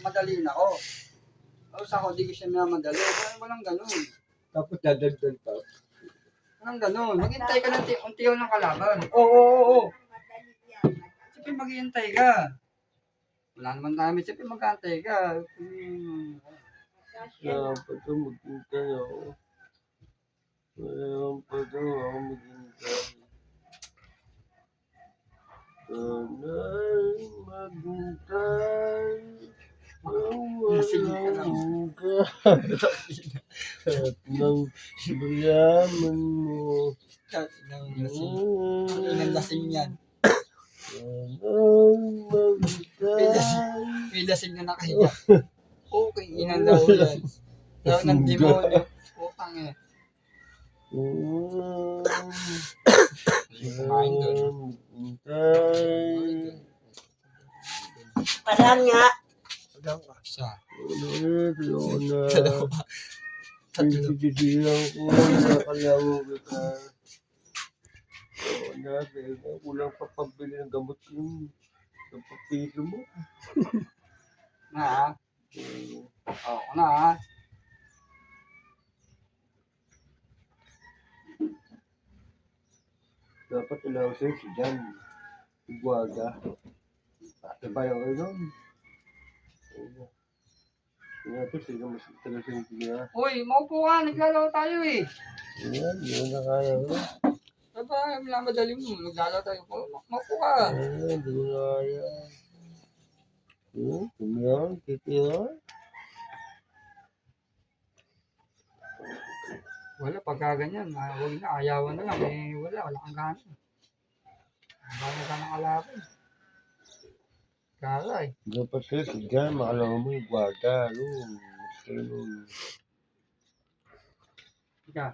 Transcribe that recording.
madali na ako. Tapos ako, di ko siya namadali. Walang ganun. Tapos dadagdag pa. Walang ganun. Maghintay ka ng unti-unti ng kalaban. Oo. Siyempre maghihintay ka. Wala naman namin. Siyempre maghihintay ka. Dapat ako maghintay ako. Mayroon pa daw ako maghintay. Sana'y maghintay. Lasing ka lang. At nang mayaman mo. Ang lasing yan. Sana'y maghintay. May lasing na nakahiga. Okay, inang daw yan. Daw ng demonyo. Utang eh. Kumain doon. Parang nga. Isa. Dalawa. Pinagdidirihan ko. Nakakalawa kita. Kulang pa pambili ng gamot yung papiso mo. Na Oo na Dapat ilaw sa'yo si Jan. Iguaga. Ate ba yung inom? Kaya ito sila mas talagang niya. Uy, maupo ka. Naglalaro tayo eh. Yan, yun na kaya ko. Diba, madali mo. Naglalaro tayo. Maupo ka. Hindi ko na kaya. Kumiyan, titira. Wala, pagka ganyan. Huwag na, ayawan na lang. Wala kang gana. Wala ka ng kalaban. Kala eh. Dapat sa'yo si Jan, makalawa mo yung guwaga. Tika.